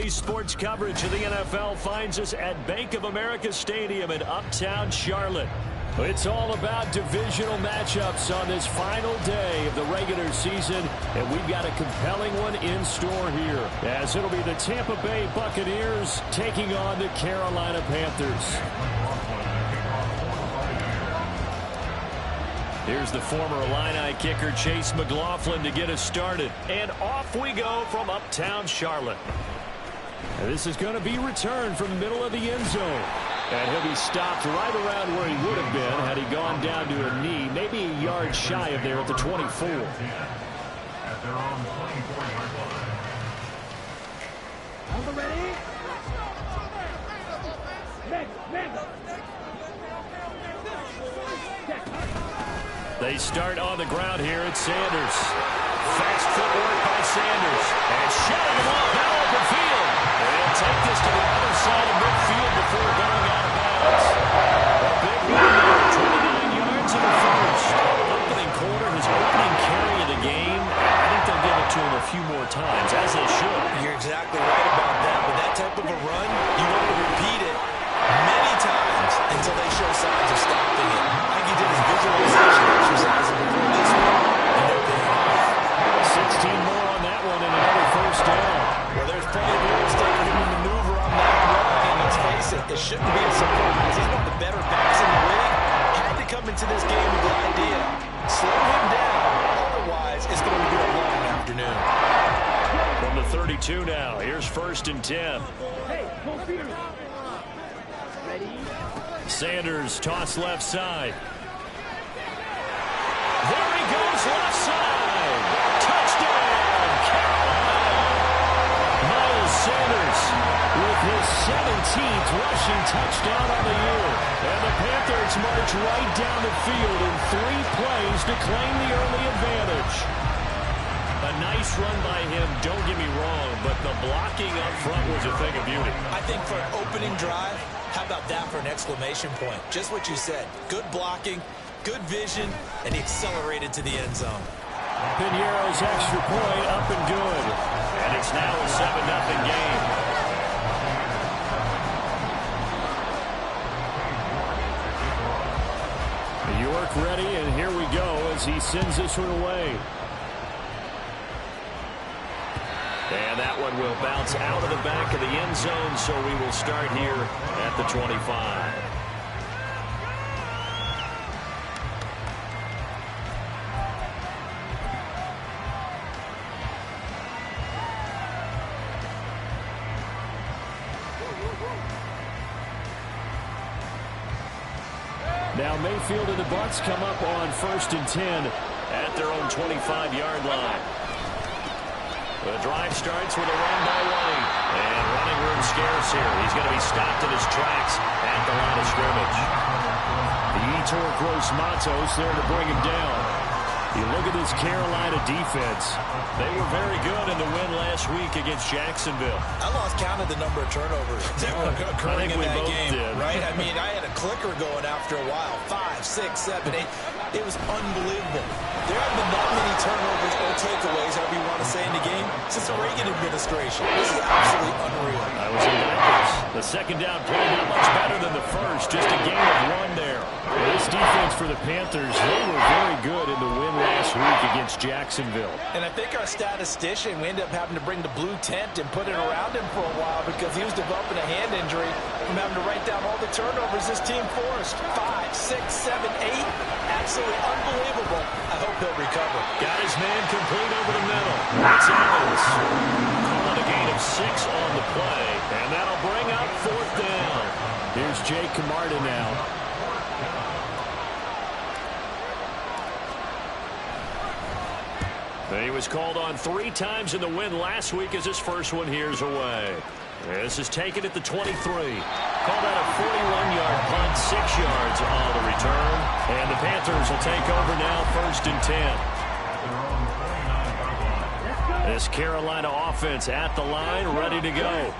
Daily sports coverage of the NFL finds us at Bank of America Stadium in Uptown Charlotte. It's all about divisional matchups on this final day of the regular season, and we've got a compelling one in store here, as it'll be the Tampa Bay Buccaneers taking on the Carolina Panthers. Here's the former Illini kicker Chase McLaughlin to get us started. And off we go from Uptown Charlotte. And this is going to be returned from the middle of the end zone. And he'll be stopped right around where he would have been had he gone down to a knee, maybe a yard shy of there at the 24. They start on the ground here at Sanders. Fast footwork by Sanders. And shutting him off now open field. They'll take this to the other side of midfield before going out of bounds. A big run there, 29 yards in the first. Opening quarter, his opening carry of the game. I think they'll give it to him a few more times, as they should. You're exactly right about that. With that type of a run, you want to repeat it many times until they show signs of stopping it. I think he did his visualization exercise before this one, and they're paying off. 16 more on that one and another first down. Well, there's plenty of real estate for him to maneuver on that run, and let's face it, it shouldn't be a surprise. He's one of the better backs in the league. Had to come into this game with the idea. Slow him down, otherwise it's going to be a long afternoon. From the 32 now, here's 1st and 10. Hey, Sanders toss left side. There he goes left side. Touchdown, Carolina. Miles Sanders with his 17th rushing touchdown on the year. And the Panthers march right down the field in 3 plays to claim the early advantage. A nice run by him, don't get me wrong, but the blocking up front was a thing of beauty. I think for an opening drive, how about that for an exclamation point? Just what you said. Good blocking, good vision, and he accelerated to the end zone. Piñeiro's extra point up and good. And it's now a 7-0 game. York ready, and here we go as he sends this one away. And that one will bounce out of the back of the end zone, so we will start here at the 25. Now Mayfield and the Bucs come up on 1st and 10 at their own 25-yard line. The drive starts with a run by White. And running room scarce here. He's going to be stopped in his tracks at the line of scrimmage. The Etor Gross Matos there to bring him down. You look at this Carolina defense. They were very good in the win last week against Jacksonville. I lost count of the number of turnovers that were occurring in that game, right? I mean, I had a clicker going after a while. 5, 6, 7, 8. It was unbelievable. There haven't been that many turnovers or takeaways, however you want to say, in the game since the Reagan administration. This is absolutely unreal. I was in Vegas. The second down play not much better than the first. Just a game of 1 there. This defense for the Panthers, they were very good in the win last week against Jacksonville. And I think our statistician, we ended up having to bring the blue tent and put it around him for a while because he was developing a hand injury from having to write down all the turnovers this team forced. 5, 6, 7, 8. Absolutely unbelievable. I hope he'll recover. Got his man complete over the middle. It's Evans. Calling a gain of 6 on the play. And that'll bring up 4th down. Here's Jake Camarda now. He was called on 3 times in the win last week as his first one here's away. This is taken at the 23. Called out a 41-yard punt, 6 yards on the return. And the Panthers will take over now 1st and 10. This Carolina offense at the line, ready to go.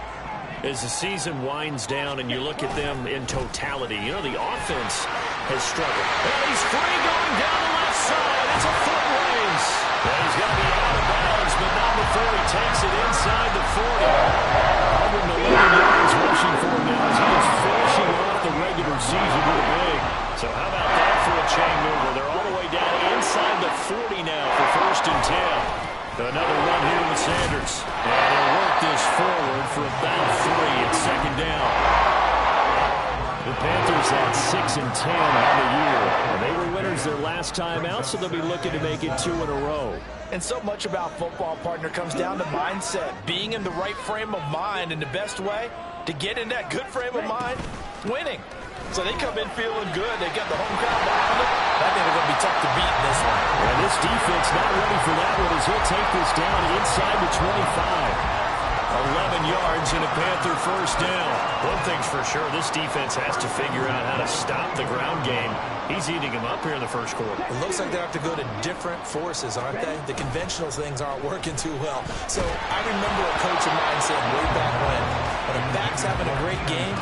As the season winds down and you look at them in totality, you know, the offense has struggled. And he's free going down the left side. It's a foot race. And he's going to be out of bounds, but not before he takes it inside the 40. 111 yards rushing for him now as he is finishing off the regular season with a big. So how about that for a chain mover? They're all the way down inside the 40 now for 1st and 10. Another run here with Sanders. And they'll work this forward for about 3 at 2nd down. The Panthers at 6 and 10 on the year. And they were winners their last time out, so they'll be looking to make it 2 in a row. And so much about football, partner, comes down to mindset. Being in the right frame of mind, and the best way to get in that good frame of mind, winning. So they come in feeling good. They got the home crowd behind them. I think they're going to be tough to beat in this one. And this defense not ready for that one as he'll take this down inside the 25. 11 yards and a Panther 1st down. One thing's for sure, this defense has to figure out how to stop the ground game. He's eating him up here in the 1st quarter. It looks like they have to go to different forces, aren't they? The conventional things aren't working too well. So I remember a coach of mine said way back when a back's having a great game,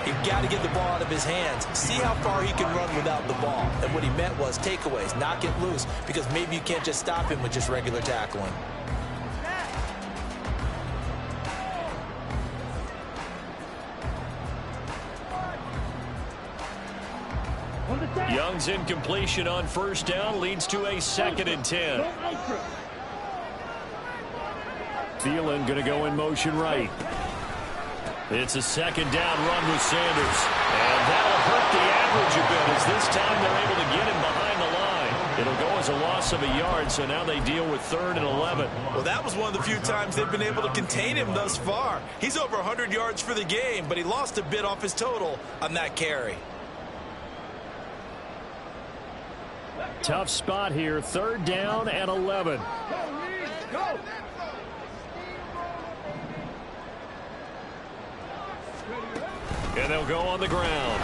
you've got to get the ball out of his hands. See how far he can run without the ball. And what he meant was takeaways, knock it loose, because maybe you can't just stop him with just regular tackling. Young's incompletion on 1st down leads to a 2nd and 10. Thielen going to go in motion right. It's a 2nd down run with Sanders. And that'll hurt the average a bit as this time they're able to get him behind the line. It'll go as a loss of a yard, so now they deal with 3rd and 11. Well, that was one of the few times they've been able to contain him thus far. He's over 100 yards for the game, but he lost a bit off his total on that carry. Tough spot here, 3rd down and 11. And they'll go on the ground.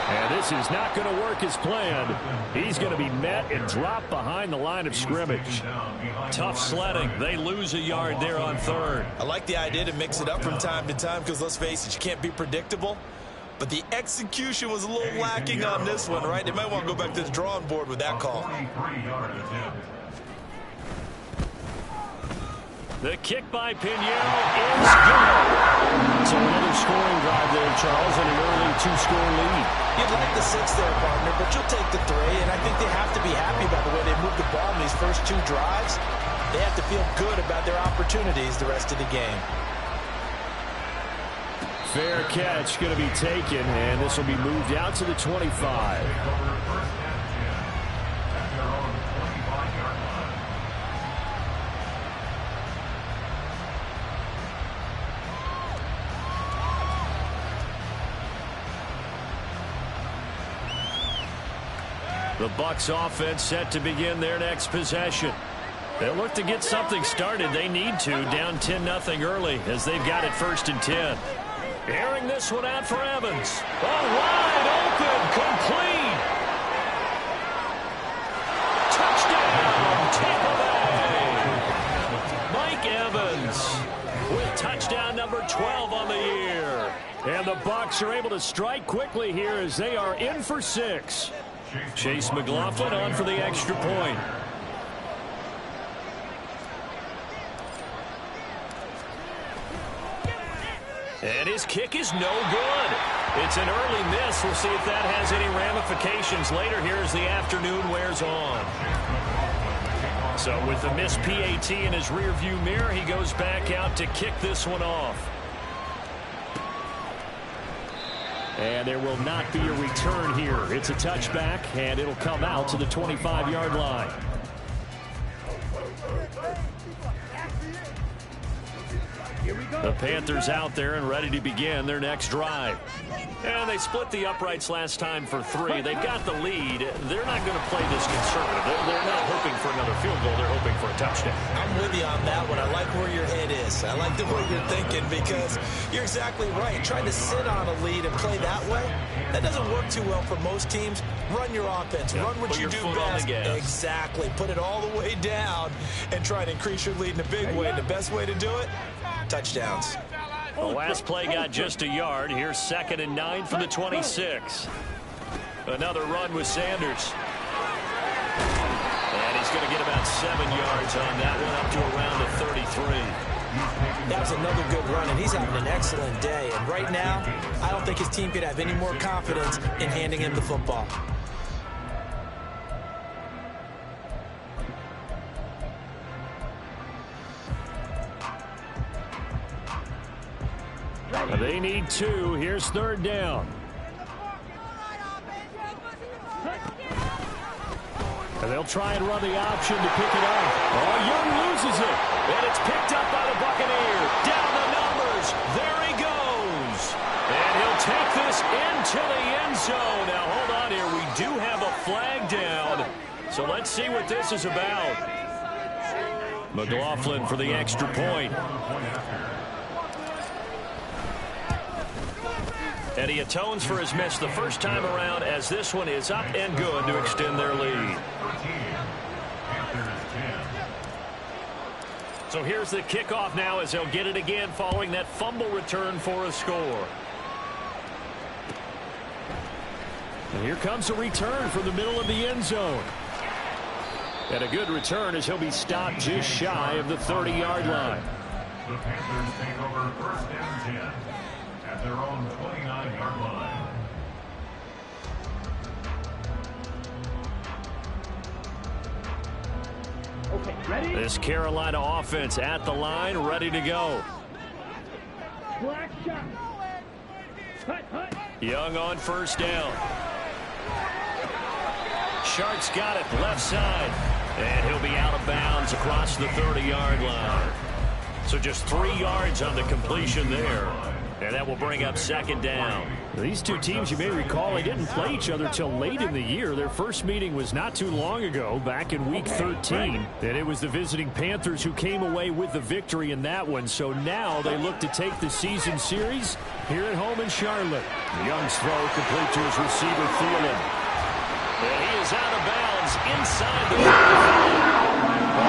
And this is not going to work as planned. He's going to be met and dropped behind the line of scrimmage. Tough sledding. They lose a yard there on 3rd. I like the idea to mix it up from time to time because, let's face it, you can't be predictable. But the execution was a little lacking on this one, right? They might want to go back to the drawing board with that call. The kick by Pinheiro is good. So another scoring drive there, Charles, and an early 2-score lead. You'd like the 6 there, partner, but you'll take the 3. And I think they have to be happy about the way they moved the ball in these first 2 drives. They have to feel good about their opportunities the rest of the game. Fair catch going to be taken, and this will be moved out to the 25. The Bucs offense set to begin their next possession. They'll look to get something started. They need to, down 10-0 early as they've got it 1st and 10. Airing this one out for Evans. Oh, wide open, complete. Touchdown, Tampa Bay. Mike Evans with touchdown number 12 on the year. And the Bucs are able to strike quickly here as they are in for 6. Chase McLaughlin on for the extra point. And his kick is no good. It's an early miss. We'll see if that has any ramifications later here as the afternoon wears on. So with the missed PAT in his rearview mirror, he goes back out to kick this one off. And there will not be a return here. It's a touchback, and it'll come out to the 25-yard line. The Panthers out there and ready to begin their next drive. And they split the uprights last time for 3. They've got the lead. They're not going to play this conservative. They're not hoping for another field goal. They're hoping for a touchdown. I'm with you on that one. I like where your head is. I like the way you're thinking because you're exactly right. Trying to sit on a lead and play that way, that doesn't work too well for most teams. Run your offense. Yep. Run what you do best. Exactly. Put it all the way down and try to increase your lead in a big way. And the best way to do it, touchdowns. The last play got just a yard. Here's 2nd and 9 from the 26. Another run with Sanders. And he's going to get about 7 yards on that one, up to around the 33. That was another good run, and he's having an excellent day. And right now, I don't think his team could have any more confidence in handing him the football. They need 2. Here's 3rd down. And they'll try and run the option to pick it up. Oh, Young loses it. And it's picked up by the Buccaneer. Down the numbers. There he goes. And he'll take this into the end zone. Now, hold on here. We do have a flag down. So let's see what this is about. McLaughlin for the extra point. And he atones for his miss the first time around, as this one is up and good to extend their lead. So here's the kickoff now as they'll get it again following that fumble return for a score. And here comes a return from the middle of the end zone. And a good return as he'll be stopped just shy of the 30-yard line. The Panthers take over 1st and 10 at their own 29-yard line. Okay, ready? This Carolina offense at the line, ready to go. Black shot. Young on 1st down. Shark's got it left side. And he'll be out of bounds across the 30-yard line. So just 3 yards on the completion there. And that will bring up 2nd down. These two teams, you may recall, they didn't play each other till late in the year. Their first meeting was not too long ago, back in Week 13. And it was the visiting Panthers who came away with the victory in that one. So now they look to take the season series here at home in Charlotte. Young's throw complete to his receiver, Thielen. And he is out of bounds inside the 45.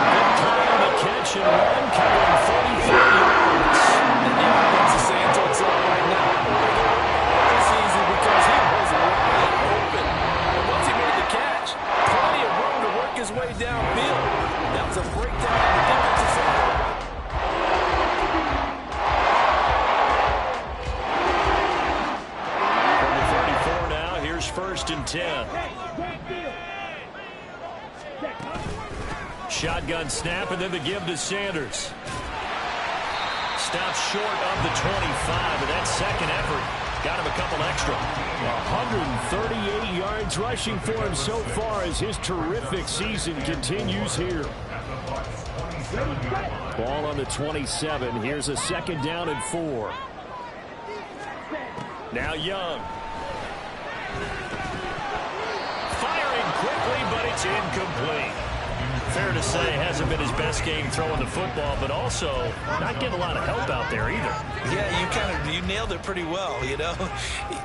Good play on the catch and run, carrying 43 yards. And the offense is saying to itself right now, this is easy because he was wide open. And once he made the catch, plenty of room to work his way downfield. That was a breakdown on the defensive side. From the 34 now, here's 1st and 10. Shotgun snap, and then the give to Sanders. Stops short of the 25, but that second effort got him a couple extra. 138 yards rushing for him so far as his terrific season continues here. Ball on the 27. Here's a 2nd down and 4. Now Young. Firing quickly, but it's incomplete. Fair to say, hasn't been his best game throwing the football, but also not getting a lot of help out there either. Yeah, you nailed it pretty well, you know.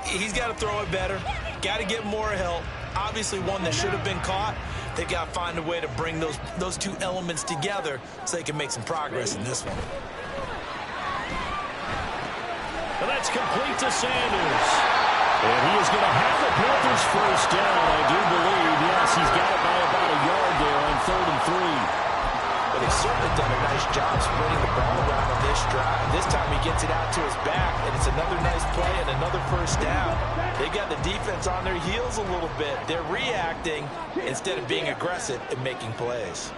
He's got to throw it better, got to get more help. Obviously one that should have been caught. They've got to find a way to bring those two elements together so they can make some progress in this one. Well, that's complete to Sanders. And he is going to have the Panthers 1st down, I do believe. Yes, he's got it by about a yard there on 3rd and 3. But they've certainly done a nice job spreading the ball around on this drive. This time he gets it out to his back, and it's another nice play and another 1st down. They've got the defense on their heels a little bit. They're reacting instead of being aggressive and making plays.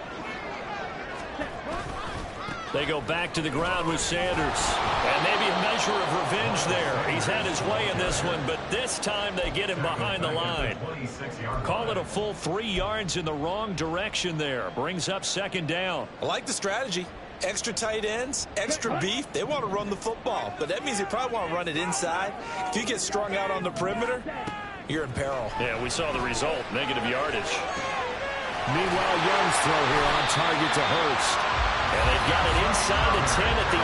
They go back to the ground with Sanders. And maybe a measure of revenge there. He's had his way in this one, but this time they get him behind the line. Call it a full 3 yards in the wrong direction there. Brings up 2nd down. I like the strategy. Extra tight ends, extra beef. They want to run the football, but that means they probably want to run it inside. If you get strung out on the perimeter, you're in peril. Yeah, we saw the result. Negative yardage. Meanwhile, Young's throw here on target to Hurst. And they've got it inside the 10 at the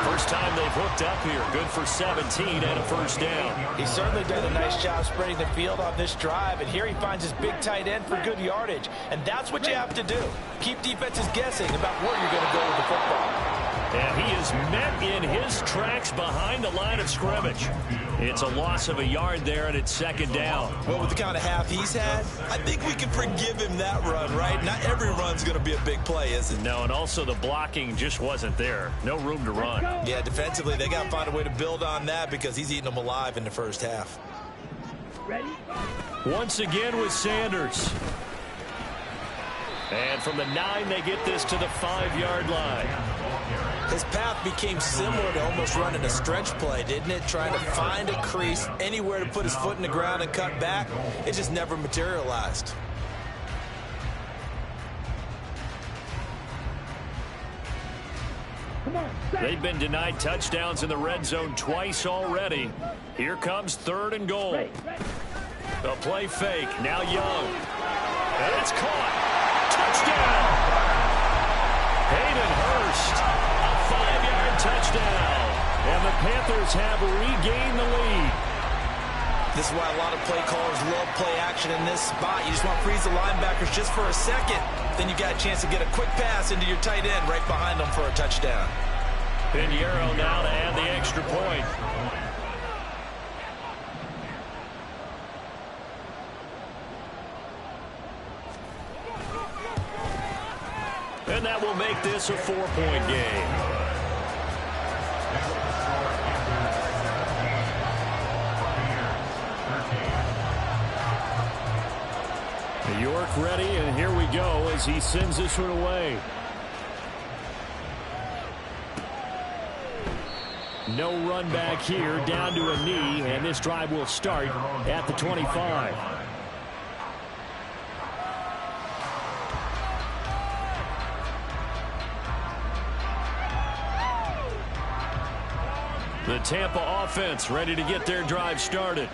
8. First time they've hooked up here. Good for 17 and a 1st down. He's certainly done a nice job spreading the field on this drive. And here he finds his big tight end for good yardage. And that's what you have to do. Keep defenses guessing about where you're going to go with the football. And he is met in his tracks behind the line of scrimmage. It's a loss of a yard there, and it's second down. Well, with the kind of half he's had, I think we can forgive him that run, right? Not every run's going to be a big play, is it? No, and also the blocking just wasn't there. No room to run. Yeah, defensively, they got to find a way to build on that because he's eating them alive in the first half. Once again with Sanders. And from the 9, they get this to the 5-yard line. His path became similar to almost running a stretch play, didn't it? Trying to find a crease, anywhere to put his foot in the ground and cut back. It just never materialized. They've been denied touchdowns in the red zone twice already. Here comes 3rd and goal. A play fake. Now Young. And it's caught. Touchdown. Hayden Hurst. A 5-yard touchdown. And the Panthers have regained the lead. This is why a lot of play callers love play action in this spot. You just want to freeze the linebackers just for a second. Then you got a chance to get a quick pass into your tight end right behind them for a touchdown. Pinheiro now to add the extra point. And that will make this a 4-point game. York ready, and here we go as he sends this one away. No run back here, down to a knee, and this drive will start at the 25. The Tampa offense ready to get their drive started.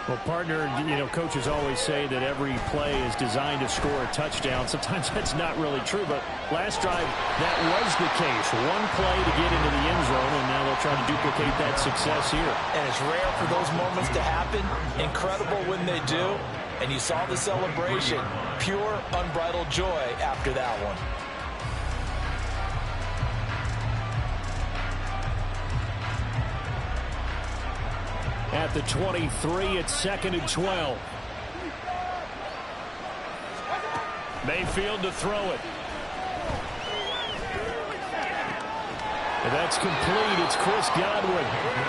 Well, partner, coaches always say that every play is designed to score a touchdown. Sometimes that's not really true, but last drive, that was the case. One play to get into the end zone, and now they'll try to duplicate that success here. And it's rare for those moments to happen. Incredible when they do. And you saw the celebration. Pure, unbridled joy after that one. At the 23, it's 2nd and 12. Mayfield to throw it. And that's complete. It's Chris Godwin.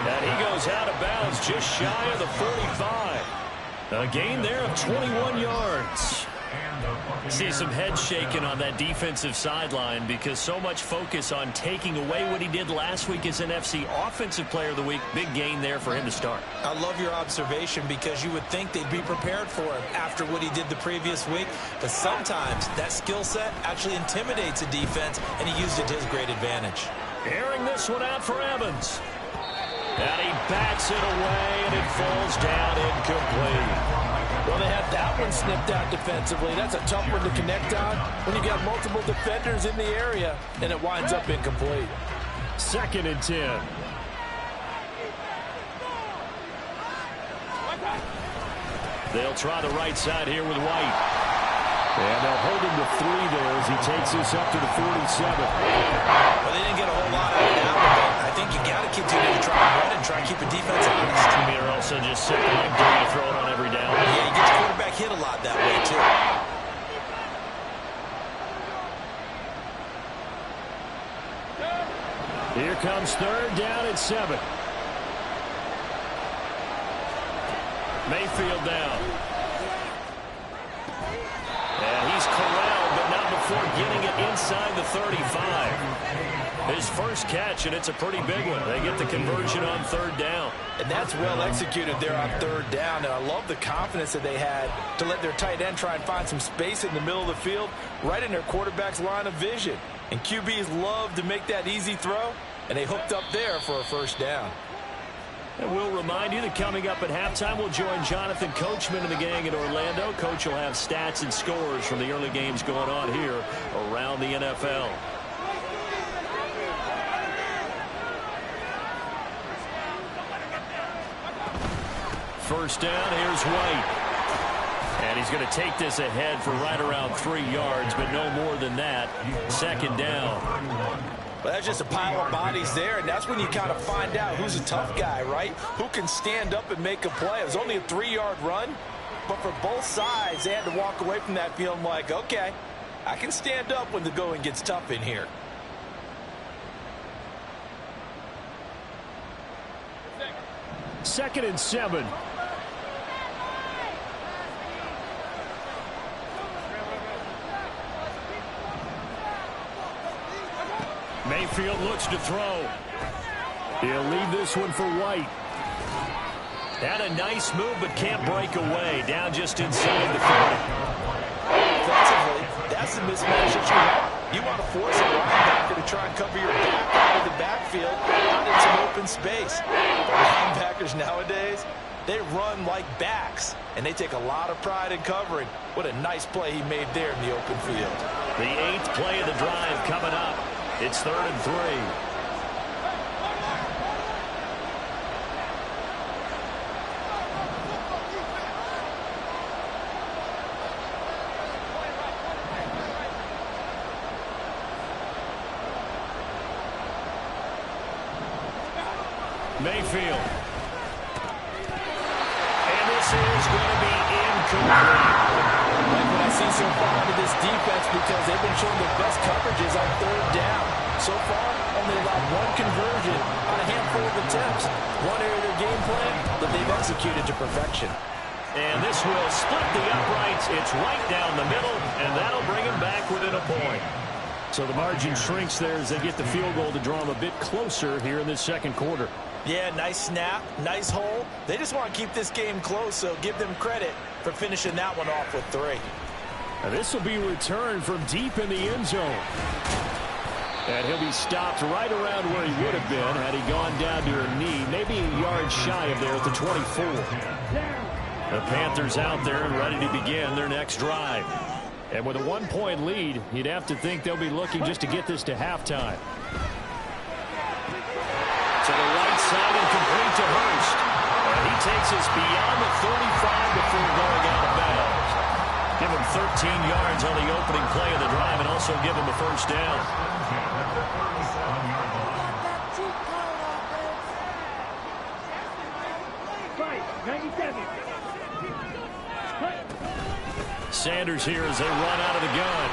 And he goes out of bounds just shy of the 45. A gain there of 21 yards. See some head shaking on that defensive sideline because so much focus on taking away what he did last week as NFC Offensive Player of the Week. Big gain there for him to start. I love your observation because you would think they'd be prepared for him after what he did the previous week. But sometimes that skill set actually intimidates a defense, and he used it to his great advantage. Airing this one out for Evans. And he bats it away, and it falls down incomplete. Well, they had that one snipped out defensively. That's a tough one to connect on when you got multiple defenders in the area, and it winds up incomplete. 2nd and 10. They'll try the right side here with White. And they'll hold him to 3 there as he takes this up to the 47. Well, they didn't get a whole lot out of that one, but I think you got to continue to try and run and try and keep a defense honest. I mean, or also just sit back and throw it on every down. Yeah, you get your quarterback hit a lot that way, too. Here comes 3rd down at 7. Mayfield down. And he's corralled, but not before getting it inside the 35. His first catch, and it's a pretty big one. They get the conversion on 3rd down. And that's well executed there on 3rd down. And I love the confidence that they had to let their tight end try and find some space in the middle of the field, right in their quarterback's line of vision. And QBs love to make that easy throw, and they hooked up there for a 1st down. And we'll remind you that coming up at halftime, we'll join Jonathan Coachman and the gang in Orlando. Coach will have stats and scores from the early games going on here around the NFL. First down, here's White. And he's going to take this ahead for right around 3 yards, but no more than that. 2nd down. But that's just a pile of bodies there, and that's when you kind of find out who's a tough guy, right? Who can stand up and make a play. It was only a 3-yard run, but for both sides, they had to walk away from that feeling like, okay, I can stand up when the going gets tough in here. Second and 7. Mayfield looks to throw. He'll leave this one for White. Had a nice move, but can't break away. Down just inside the 40. Offensively, that's the mismatch that you want. You want to force a linebacker to try and cover your back out of the backfield, out in some open space. But linebackers nowadays, they run like backs, and they take a lot of pride in covering. What a nice play he made there in the open field. The 8th play of the drive coming up. It's 3rd and 3. Mayfield. And this is going to be incomplete. Like what I see so far out of this defense, because they've been showing their best coverages on 3rd down. So far, only allowed 1 conversion on a handful of attempts. One area of their game plan that they've executed to perfection. And this will split the uprights. It's right down the middle, and that'll bring him back within a point. So the margin shrinks there as they get the field goal to draw them a bit closer here in this second quarter. Yeah, nice snap, nice hole. They just want to keep this game close, so give them credit for finishing that one off with 3. Now this will be returned from deep in the end zone. And he'll be stopped right around where he would have been had he gone down to a knee, maybe a yard shy of there at the 24. The Panthers out there and ready to begin their next drive. And with a 1-point lead, you'd have to think they'll be looking just to get this to halftime. To the right side and complete to Hurst. And he takes us beyond the 35 before going out of bounds. Give him 13 yards on the opening play of the drive and also give him a first down. Sanders here as they run out of the gun.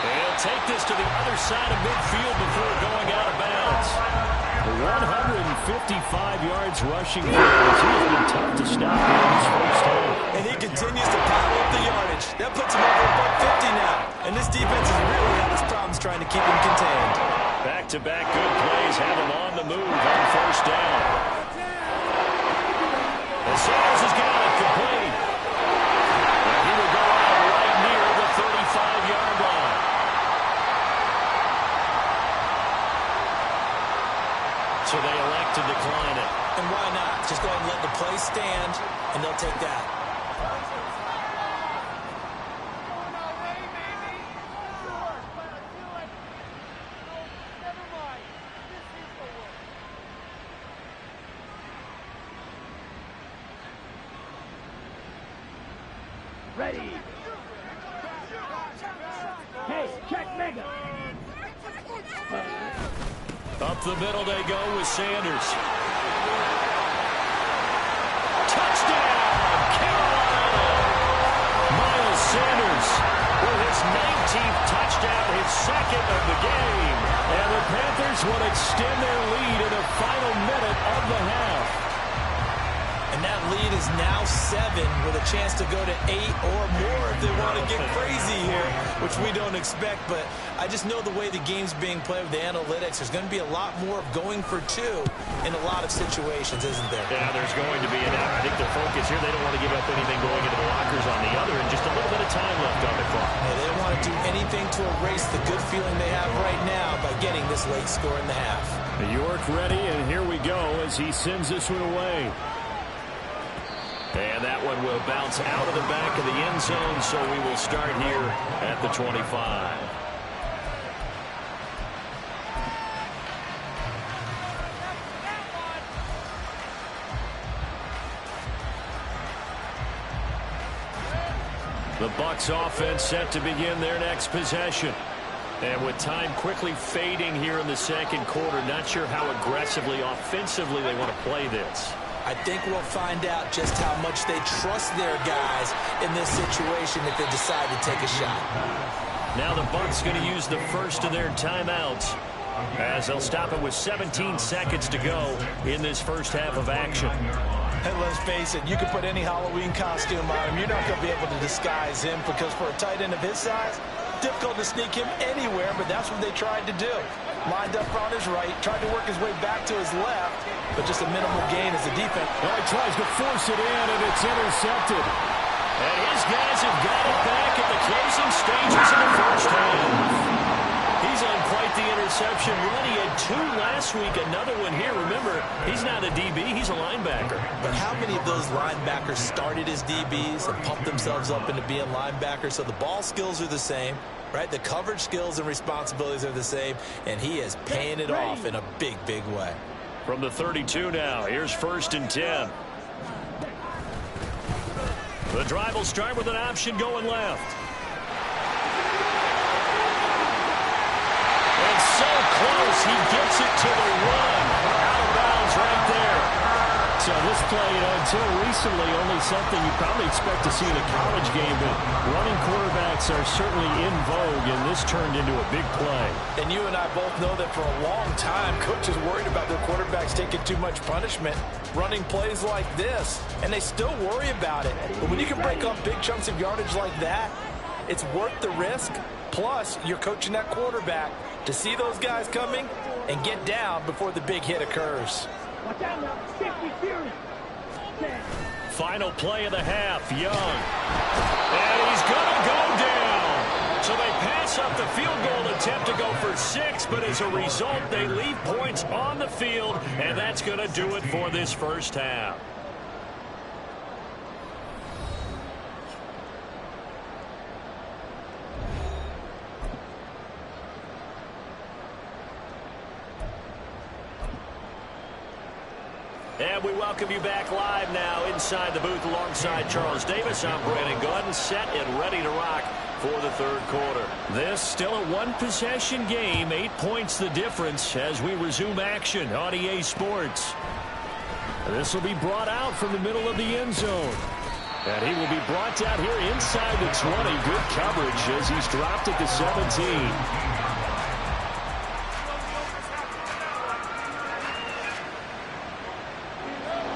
They'll take this to the other side of midfield before going out of bounds. 155 yards rushing. He's been tough to stop in his first half. And he continues to pile up the yardage. That puts him over above 50 now. And this defense has really had its problems trying to keep him contained. Back-to-back good plays have him on the move on first down. And Sanders has got it complete. And he will go out right near the 35-yard line. So they elect to decline it. And why not? Just go ahead and let the play stand, and they'll take that. Ready. Hey, check mega. Up the middle they go with Sanders. Touchdown, Carolina! Miles Sanders with his 19th touchdown, his second of the game. And the Panthers will extend their lead in the final minute of the half. And that lead is now 7 with a chance to go to 8 or more if they want to get crazy here, which we don't expect. But I just know the way the game's being played with the analytics, there's going to be a lot more of going for 2 in a lot of situations, isn't there? Yeah, there's going to be. And I think their focus here, they don't want to give up anything going into the lockers on the other, and just a little bit of time left on the clock. Yeah, they don't want to do anything to erase the good feeling they have right now by getting this late score in the half. York ready, and here we go as he sends this one away. And that one will bounce out of the back of the end zone, so we will start here at the 25. The Bucs offense set to begin their next possession. And with time quickly fading here in the second quarter, not sure how aggressively, offensively they want to play this. I think we'll find out just how much they trust their guys in this situation if they decide to take a shot. Now the Bucs going to use the first of their timeouts, as they'll stop it with 17 seconds to go in this first half of action. And let's face it, you can put any Halloween costume on him. You're not going to be able to disguise him, because for a tight end of his size, difficult to sneak him anywhere, but that's what they tried to do. Lined up on his right, tried to work his way back to his left, but just a minimal gain as a defense. Well, he tries to force it in, and it's intercepted. And his guys have got it back at the closing stages of the first half. He's on quite the interception run. He had 2 last week, another one here. Remember, he's not a DB, he's a linebacker. But how many of those linebackers started as DBs and pumped themselves up into being linebackers? So the ball skills are the same, right? The coverage skills and responsibilities are the same, and he is paying it off in a big, big way. From the 32 now, here's 1st and 10. The drive will start with an option going left. And so close, he gets it to the run. Out of bounds right there. So this play, until recently, only something you probably expect to see in a college game, but running quarterbacks are certainly in vogue, and this turned into a big play. And you and I both know that for a long time, coaches worried about their quarterbacks taking too much punishment, running plays like this, and they still worry about it. But when you can break up big chunks of yardage like that, it's worth the risk. Plus, you're coaching that quarterback to see those guys coming and get down before the big hit occurs. Watch out now. 50, Fury. 10. Final play of the half, Young. And he's going to go down. So they pass up the field goal attempt to go for 6, but as a result, they leave points on the field, and that's going to do it for this first half. And we welcome you back live now inside the booth alongside Charles Davis. I'm Brandon Gordon, set and ready to rock for the third quarter. This still a one-possession game, 8 points the difference as we resume action on EA Sports. This will be brought out from the middle of the end zone. And he will be brought down here inside the 20. Good coverage as he's dropped at the 17.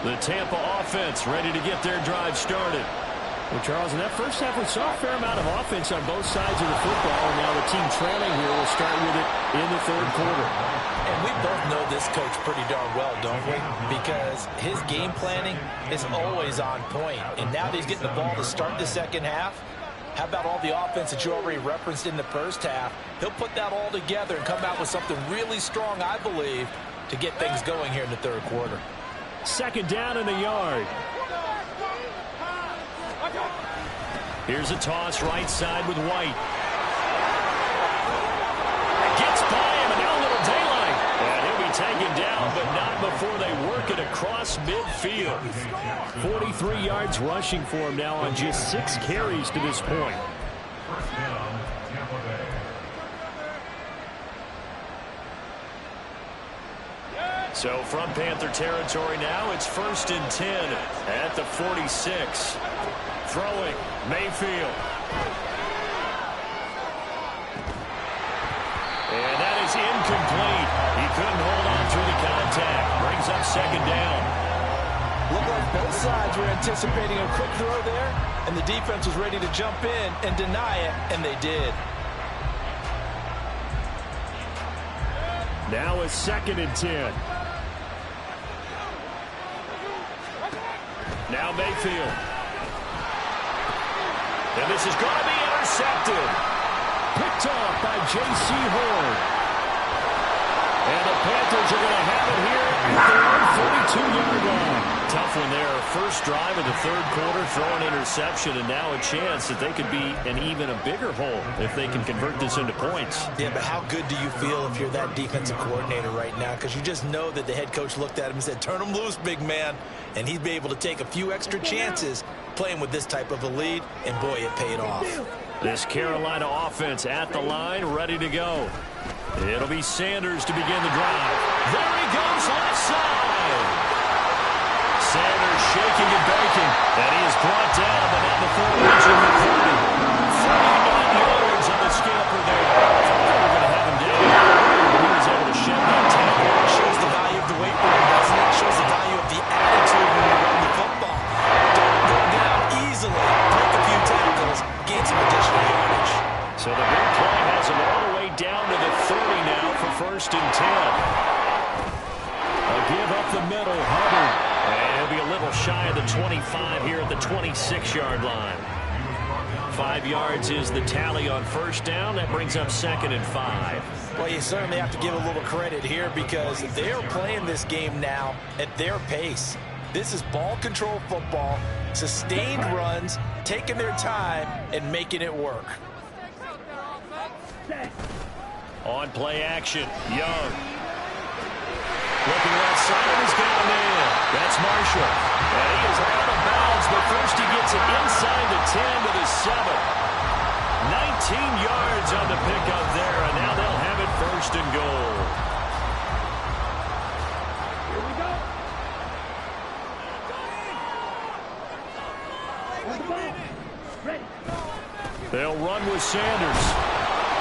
The Tampa offense ready to get their drive started. Well, Charles, in that first half, we saw a fair amount of offense on both sides of the football, and now the team trailing here will start with it in the third quarter. And we both know this coach pretty darn well, don't we? Because his game planning is always on point. And now that he's getting the ball to start the second half, how about all the offense that you already referenced in the first half? He'll put that all together and come out with something really strong, I believe, to get things going here in the third quarter. Second down and a yard. Here's a toss right side with White. Gets by him, and now a little daylight. And he'll be taken down, but not before they work it across midfield. 43 yards rushing for him now on just 6 carries to this point. First down, Tampa Bay. So from Panther territory now, it's 1st and 10 at the 46. Throwing, Mayfield. And that is incomplete. He couldn't hold on through the contact. Brings up second down. Looked like both sides were anticipating a quick throw there, and the defense was ready to jump in and deny it, and they did. Now it's 2nd and 10. Now Mayfield. And this is going to be intercepted. Picked off by J.C. Horn. And the Panthers are going to have it here at their own 42-yard line. Tough one there. First drive of the third quarter, throw an interception, and now a chance that they could be in even a bigger hole if they can convert this into points. Yeah, but how good do you feel if you're that defensive coordinator right now? Because you just know that the head coach looked at him and said, turn him loose, big man. And he'd be able to take a few extra chances playing with this type of a lead, and boy, it paid off. This Carolina offense at the line, ready to go. It'll be Sanders to begin the drive. There he goes, left side. Sanders shaking and baking, and he is brought down, but at the 39 yards on the scamper there. I thought they were going to have him down. He was able to shed that tackle. It shows the value of the weight room, doesn't it? It shows the value of the attitude when you run the football. Don't go down easily. Break a few tackles, gain some additional yardage. So the big play has him all the way down to the 30 now for 1st and 10. A give up the middle, Hubbard. And he'll be a little shy of the 25 here at the 26-yard line. 5 yards is the tally on 1st down. That brings up 2nd and 5. Well, you certainly have to give a little credit here because they're playing this game now at their pace. This is ball control football, sustained runs, taking their time, and making it work. On play action, Young. Looking left side, he's got a man. That's Marshall. And he is out of bounds, but first he gets it inside the 10 to the 7. 19 yards on the pickup there, and now they'll have it 1st and goal. Here we go. On the ball. Ready. They'll run with Sanders.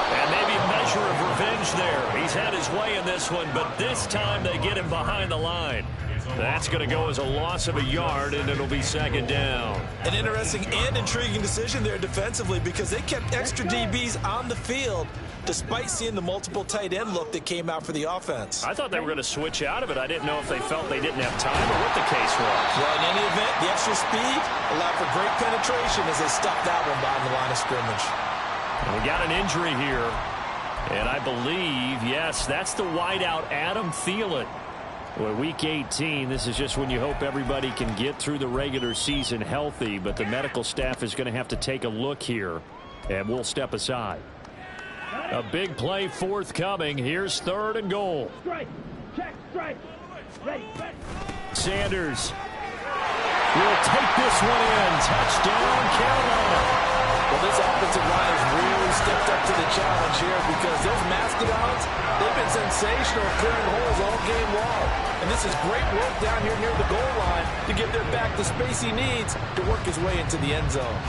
And maybe a measure of revenge there. He's had his way in this one, but this time they get him behind the line. That's going to go as a loss of a yard, and it'll be 2nd down. An interesting and intriguing decision there defensively because they kept extra DBs on the field despite seeing the multiple tight end look that came out for the offense. I thought they were going to switch out of it. I didn't know if they felt they didn't have time or what the case was. Well, in any event, the extra speed allowed for great penetration as they stuffed that one behind the line of scrimmage. And we got an injury here, and I believe, yes, that's the wideout, Adam Thielen. Well, Week 18, this is just when you hope everybody can get through the regular season healthy, but the medical staff is going to have to take a look here, and we'll step aside. A big play forthcoming. Here's 3rd and goal. Strike. Check. Strike. Ready. Sanders will take this one in. Touchdown, Carolina. Well, this offensive line has really stepped up to the challenge here because those Mastodons, they've been sensational clearing holes all game long. And this is great work down here near the goal line to give their back the space he needs to work his way into the end zone.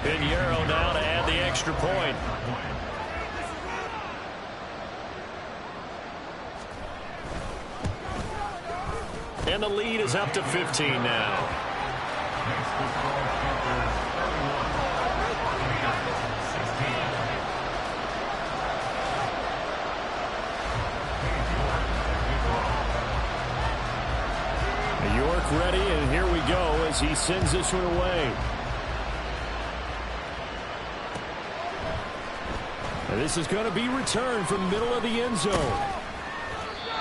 Pinheiro now to add the extra point. And the lead is up to 15 now. York ready, and here we go as he sends this one away. And this is going to be returned from the middle of the end zone.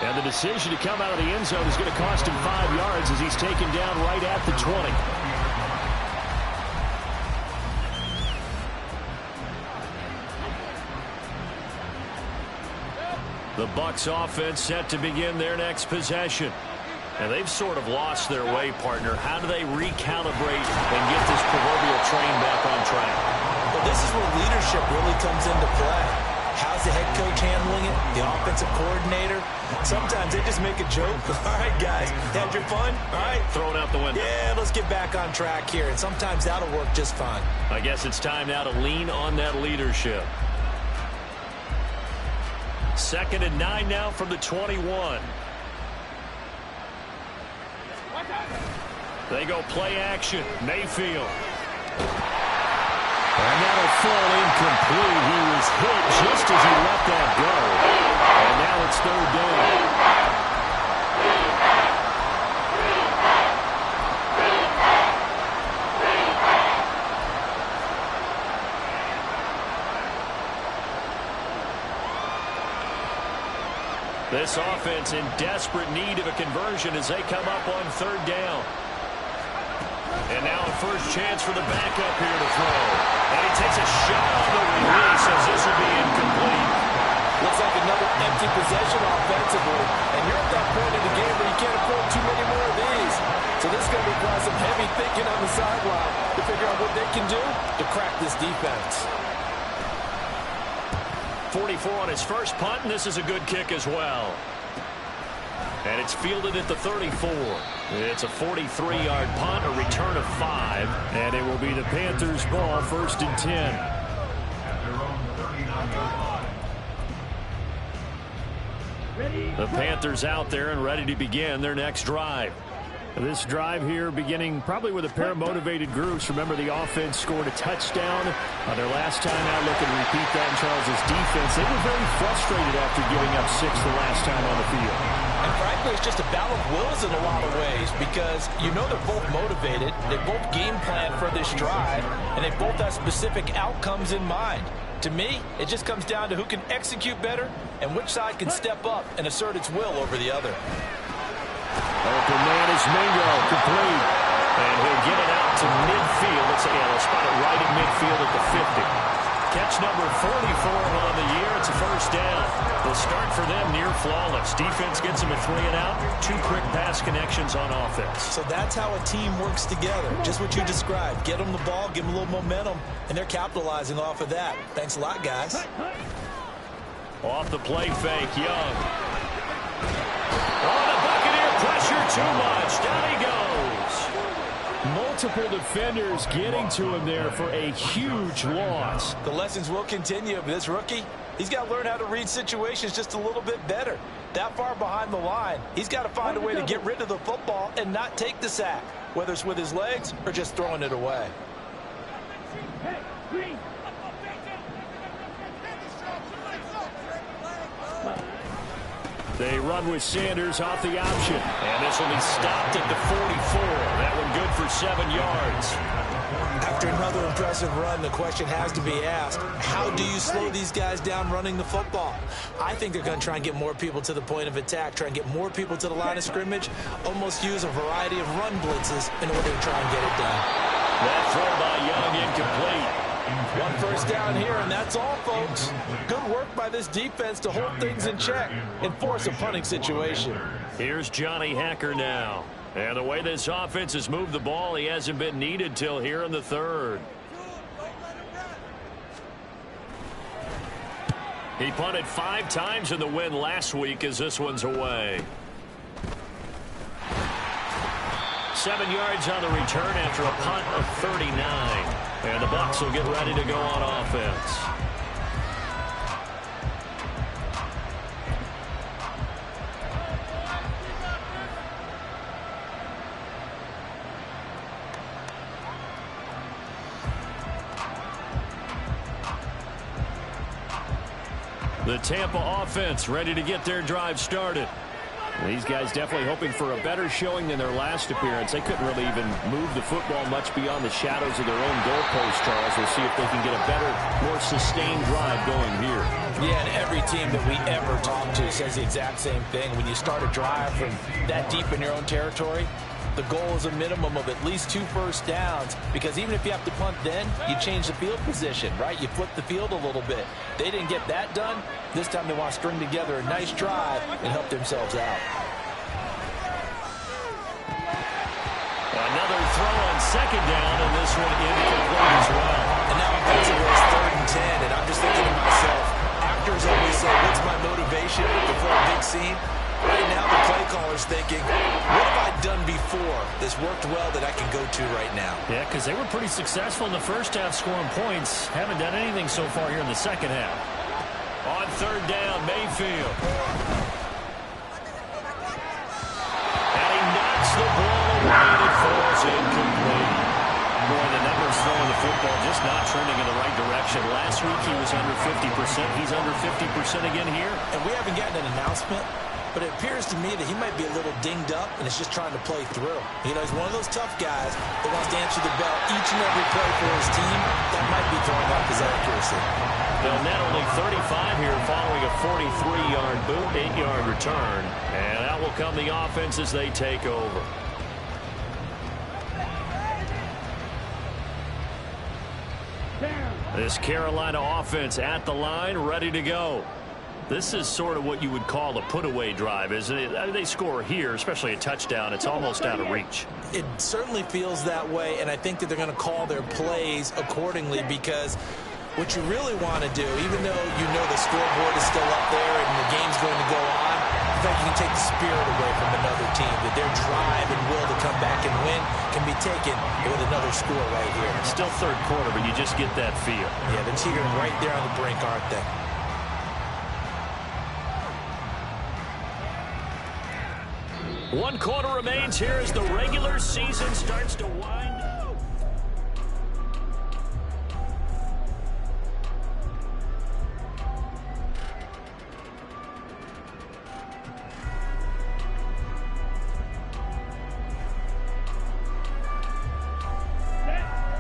And the decision to come out of the end zone is going to cost him 5 yards as he's taken down right at the 20. The Bucs offense set to begin their next possession. And they've sort of lost their way, partner. How do they recalibrate and get this proverbial train back on track? Well, this is where leadership really comes into play. How's the head coach handling it? The offensive coordinator? Sometimes they just make a joke. All right, guys, had your fun? All right. Throw it out the window. Yeah, let's get back on track here. And sometimes that'll work just fine. I guess it's time now to lean on that leadership. 2nd and 9 now from the 21. They go play action. Mayfield. And that'll fall incomplete. He was hit just as he let that go. And now it's 3rd down. This offense in desperate need of a conversion as they come up on 3rd down. And now a first chance for the backup here to throw. And he takes a shot on the release as this will be incomplete. Looks like another empty possession offensively. And you're at that point in the game where you can't afford too many more of these. So this is going to require some heavy thinking on the sideline to figure out what they can do to crack this defense. 44 on his first punt, and this is a good kick as well. And it's fielded at the 34. It's a 43-yard punt, a return of 5. And it will be the Panthers' ball, 1st and 10. At their own 39-yard line. The Panthers out there and ready to begin their next drive. This drive here beginning probably with a pair of motivated groups. Remember, the offense scored a touchdown on their last time out. Looking to repeat that in Charles's defense. They were very frustrated after giving up 6 the last time on the field. And frankly, it's just a battle of wills in a lot of ways because you know they're both motivated. They both game plan for this drive, and they both have specific outcomes in mind. To me, it just comes down to who can execute better and which side can step up and assert its will over the other. Open man is Mingo, complete. And he'll get it out to midfield. They'll spot it right at midfield at the 50. Catch number 44 on the year. It's a first down. The start for them near flawless. Defense gets them a 3 and out. 2 quick pass connections on offense. So that's how a team works together. Just what you described. Get them the ball, give them a little momentum, and they're capitalizing off of that. Thanks a lot, guys. Off the play fake, Young. On the Buccaneer, pressure too much. Down he goes. Multiple defenders getting to him there for a huge loss. The lessons will continue, but this rookie, he's got to learn how to read situations just a little bit better. That far behind the line, he's got to find a way to get rid of the football and not take the sack, whether it's with his legs or just throwing it away. They run with Sanders off the option. And this will be stopped at the 44. That one good for 7 yards. After another impressive run, the question has to be asked, how do you slow these guys down running the football? I think they're going to try and get more people to the point of attack, try and get more people to the line of scrimmage, almost use a variety of run blitzes in order to try and get it done. That throw by Young incomplete. 1 first down here, and that's all, folks. Good work by this defense to hold things in check and force a punting situation. Here's Johnny Hacker now. And the way this offense has moved the ball, he hasn't been needed till here in the 3rd. He punted 5 times in the win last week as this one's away. 7 yards on the return after a punt of 39. And the Bucs will get ready to go on offense. The Tampa offense ready to get their drive started. These guys definitely hoping for a better showing than their last appearance. They couldn't really even move the football much beyond the shadows of their own goalpost, Charles. We'll see if they can get a better, more sustained drive going here. Yeah, and every team that we ever talk to says the exact same thing. When you start a drive from that deep in your own territory, the goal is a minimum of at least 2 first downs, because even if you have to punt then, you change the field position, right? You flip the field a little bit. They didn't get that done. This time they want to string together a nice drive and help themselves out. Another throw on 2nd down, and this one incomplete as well. And now offensively it's 3rd and 10, and I'm just thinking to myself, actors always say, what's my motivation before a big scene? Right now, the play caller's thinking, what have I done before that's worked well that I can go to right now? Yeah, because they were pretty successful in the first half scoring points. Haven't done anything so far here in the second half. On 3rd down, Mayfield. And he knocks the ball away, and it falls incomplete. Boy, the numbers throwing the football just not trending in the right direction. Last week he was under 50%. He's under 50% again here. And we haven't gotten an announcement, but it appears to me that he might be a little dinged up and is just trying to play through. You know, he's one of those tough guys that wants to answer the bell each and every play for his team. That might be throwing off his accuracy. They'll net only 35 here following a 43-yard boot, 8-yard return. And out will come the offense as they take over. This Carolina offense at the line, ready to go. This is sort of what you would call a put-away drive, isn't it? I mean, they score here, especially a touchdown. It's almost out of reach. It certainly feels that way, and I think that they're going to call their plays accordingly because what you really want to do, even though you know the scoreboard is still up there and the game's going to go on, in fact, you can take the spirit away from another team, that their drive and will to come back and win can be taken with another score right here. Still third quarter, but you just get that feel. Yeah, they're teetering right there on the brink, aren't they? One quarter remains here as the regular season starts to wind down.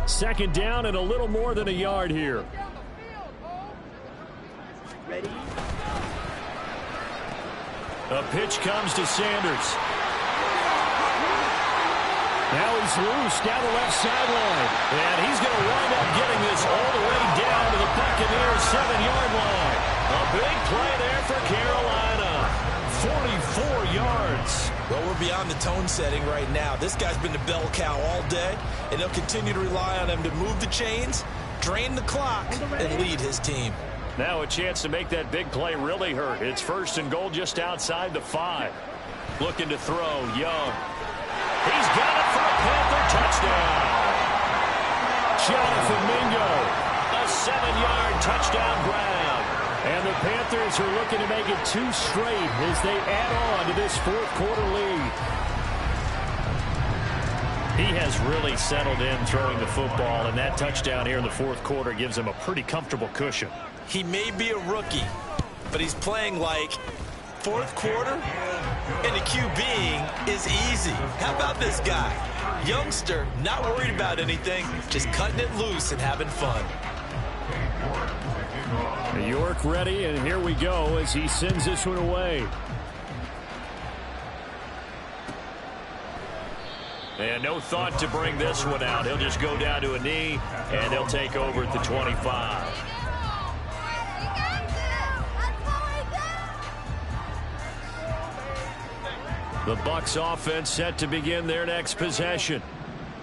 Second down and a little more than a yard here. Ready? A pitch comes to Sanders. Now he's loose down the left sideline. And he's going to wind up getting this all the way down to the Buccaneers' 7-yard line. A big play there for Carolina. 44 yards. Well, we're beyond the tone setting right now. This guy's been the bell cow all day, and they'll continue to rely on him to move the chains, drain the clock, and lead his team. Now a chance to make that big play really hurt. It's first and goal just outside the 5. Looking to throw, Young. He's got it for a Panther touchdown. Jonathan Mingo, a 7-yard touchdown grab. And the Panthers are looking to make it 2 straight as they add on to this fourth quarter lead. He has really settled in throwing the football, and that touchdown here in the fourth quarter gives him a pretty comfortable cushion. He may be a rookie, but he's playing like fourth quarter, and the QBing is easy. How about this guy? Youngster, not worried about anything, just cutting it loose and having fun. York ready, and here we go as he sends this one away. And no thought to bring this one out. He'll just go down to a knee, and they'll take over at the 25. The Bucs offense set to begin their next possession.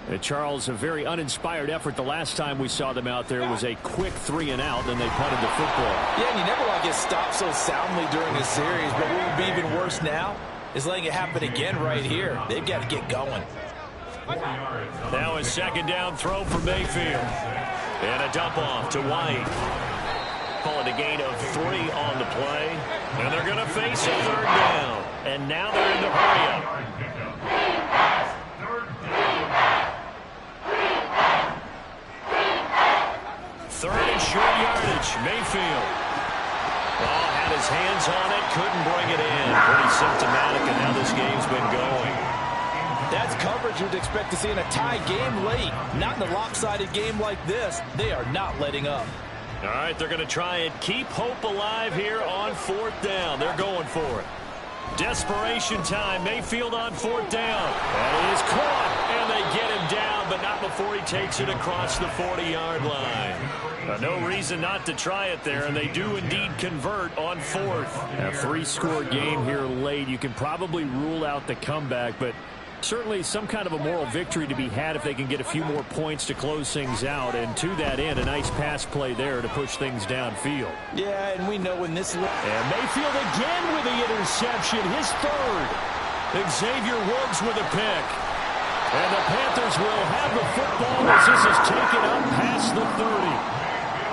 And Charles, a very uninspired effort the last time we saw them out there was a quick 3-and-out, then they punted the football. Yeah, and you never want to get stopped so soundly during a series, but what would be even worse now is letting it happen again right here. They've got to get going. Now a second down throw for Mayfield. And a dump off to White. Call it a gain of 3 on the play. And they're going to face a third down. And now they're in the hurry-up. Third and short yardage. Mayfield. Oh, had his hands on it. Couldn't bring it in. Pretty symptomatic, and now this game's been going. That's coverage you'd expect to see in a tie game late. Not in a lopsided game like this. They are not letting up. All right, they're going to try and keep hope alive here on fourth down. They're going for it. Desperation time. Mayfield on fourth down. That is caught, and they get him down, but not before he takes it across the 40-yard line. No reason not to try it there, and they do indeed convert on fourth. A 3-score game here late. You can probably rule out the comeback, but certainly some kind of a moral victory to be had if they can get a few more points to close things out. And to that end, a nice pass play there to push things downfield. Yeah, and we know when this... And Mayfield again with the interception, his third. Xavier Woods with a pick. And the Panthers will have the football as this is taken up past the 30.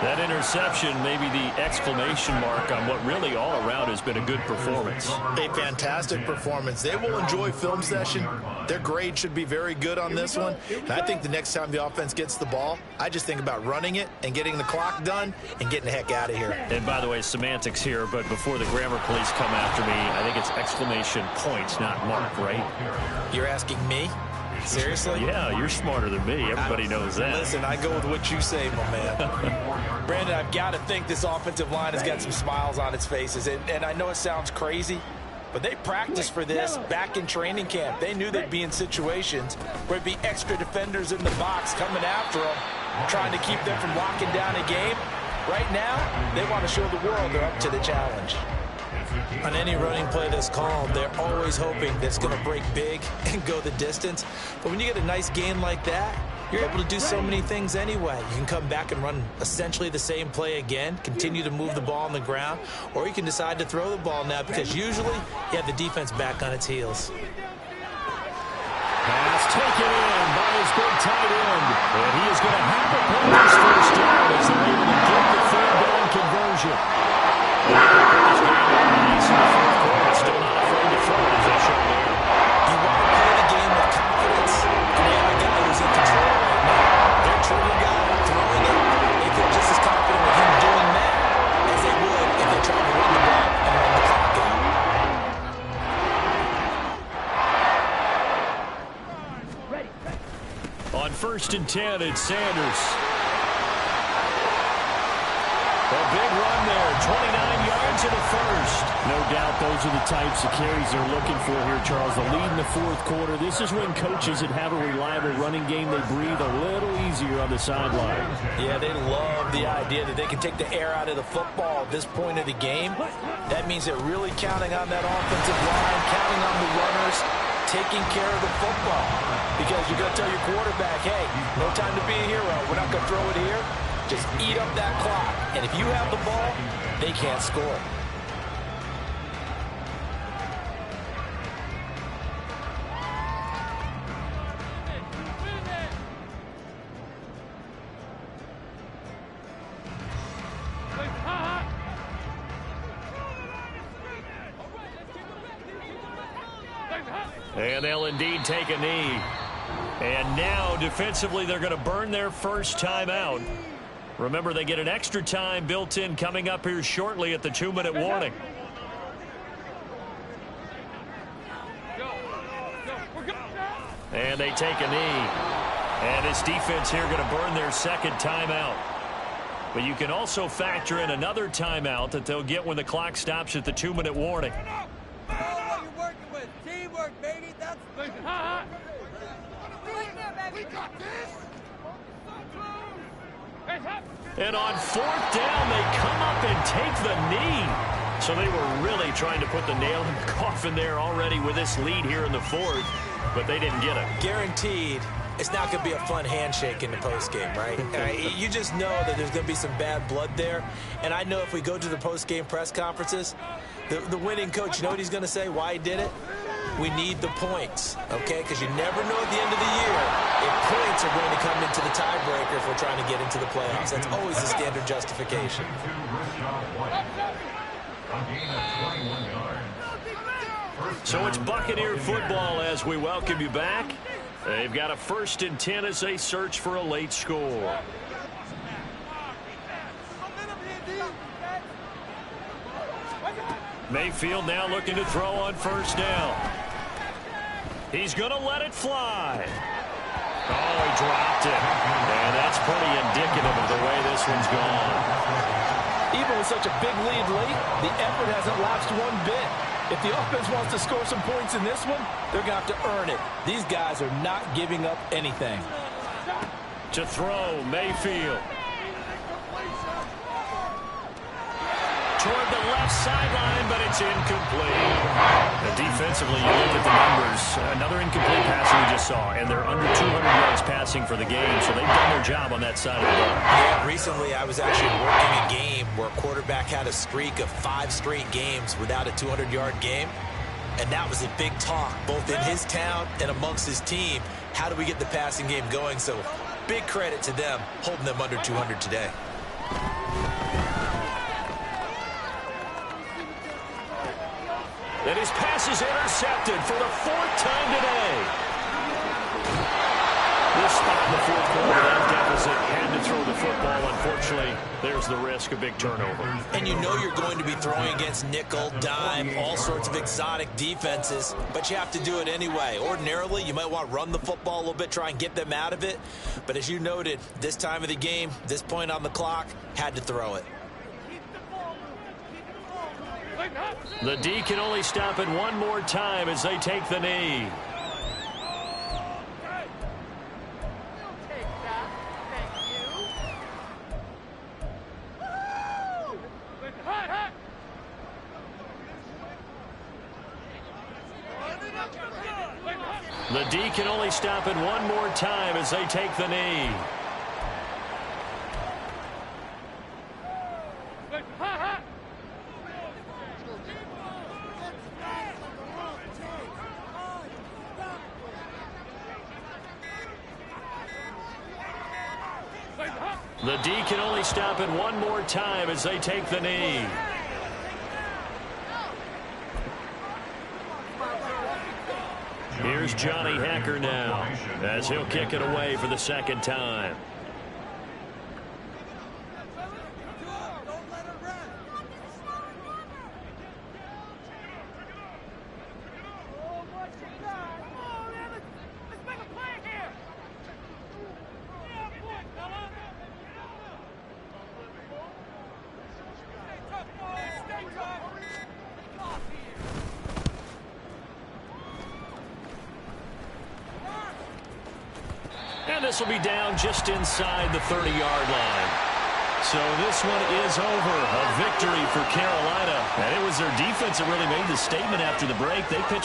That interception may be the exclamation mark on what really all around has been a good performance. A fantastic performance. They will enjoy film session. Their grade should be very good on this one. And I think the next time the offense gets the ball, I just think about running it and getting the clock done and getting the heck out of here. And by the way, semantics here, but before the grammar police come after me, I think it's exclamation points, not mark, right? You're asking me? Seriously? Yeah, you're smarter than me. Everybody knows that. Listen, I go with what you say, my man. Brandon, I've got to think this offensive line has got some smiles on its faces. And I know it sounds crazy, but they practiced for this back in training camp. They knew they'd be in situations where it'd be extra defenders in the box coming after them, trying to keep them from locking down a game. Right now, they want to show the world they're up to the challenge. On any running play that's called, they're always hoping that it's going to break big and go the distance. But when you get a nice gain like that, you're able to do so many things anyway. You can come back and run essentially the same play again, continue to move the ball on the ground, or you can decide to throw the ball now because usually you have the defense back on its heels. Pass taken in by his big tight end. And he is going to have a bonus first down as they're able to get the third down conversion. This game on nice in the fourth quarter. Still not afraid to throw it as they show there. You want to play the game with confidence, and they have a guy who's in control right now. Their trigger guy throwing it, they feel just as confident with him doing that as they would if they tried to run the ball and run the clock out. On 1st and 10, it's Sanders. A big run there, 29 yards and a first. No doubt those are the types of carries they're looking for here, Charles. The lead in the fourth quarter. This is when coaches that have a reliable running game, they breathe a little easier on the sideline. Yeah, they love the idea that they can take the air out of the football at this point of the game. That means they're really counting on that offensive line, counting on the runners, taking care of the football. Because you're going to tell your quarterback, hey, no time to be a hero. We're not going to throw it here. Just eat up that clock. And if you have the ball, they can't score. And they'll indeed take a knee. And now, defensively, they're going to burn their first timeout. Remember, they get an extra time built in coming up here shortly at the 2-minute warning. And they take a knee. And this defense here going to burn their second timeout. But you can also factor in another timeout that they'll get when the clock stops at the 2-minute warning. Teamwork, baby. That's we got this. And on 4th down, they come up and take the knee. So they were really trying to put the nail in the coffin there already with this lead here in the fourth, but they didn't get it. Guaranteed, it's not going to be a fun handshake in the postgame, right? You just know that there's going to be some bad blood there. And I know if we go to the postgame press conferences, the winning coach, you know what he's going to say, why he did it? We need the points, okay? Because you never know at the end of the year if points are going to come into the tiebreaker if we're trying to get into the playoffs. That's always the standard justification. So it's Buccaneer football as we welcome you back. They've got a 1st and 10 as they search for a late score. Mayfield now looking to throw on 1st down. He's going to let it fly. Oh, he dropped it. And that's pretty indicative of the way this one's gone. Even with such a big lead late, the effort hasn't lapsed one bit. If the offense wants to score some points in this one, they're going to have to earn it. These guys are not giving up anything. To throw, Mayfield. Toward the left sideline, but it's incomplete. And defensively, you look at the numbers. Another incomplete pass we just saw, and they're under 200 yards passing for the game, so they've done their job on that side of the ball. Yeah, recently I was actually working a game where a quarterback had a streak of 5 straight games without a 200-yard game. And that was a big talk, both in his town and amongst his team. How do we get the passing game going? So big credit to them, holding them under 200 today. And his pass is intercepted for the 4th time today. This spot in the 4th quarter, that deficit had to throw the football. Unfortunately, there's the risk of big turnover. And you know you're going to be throwing against nickel, dime, all sorts of exotic defenses, but you have to do it anyway. Ordinarily, you might want to run the football a little bit, try and get them out of it. But as you noted, this time of the game, this point on the clock, had to throw it. The D can only stop it one more time as they take the knee. The D can only stop it one more time as they take the knee. The D can only stop it one more time as they take the knee. Here's Johnny Hacker now as he'll kick it away for the second time. And this will be down just inside the 30-yard line. So this one is over. A victory for Carolina. And it was their defense that really made the statement after the break. They pitched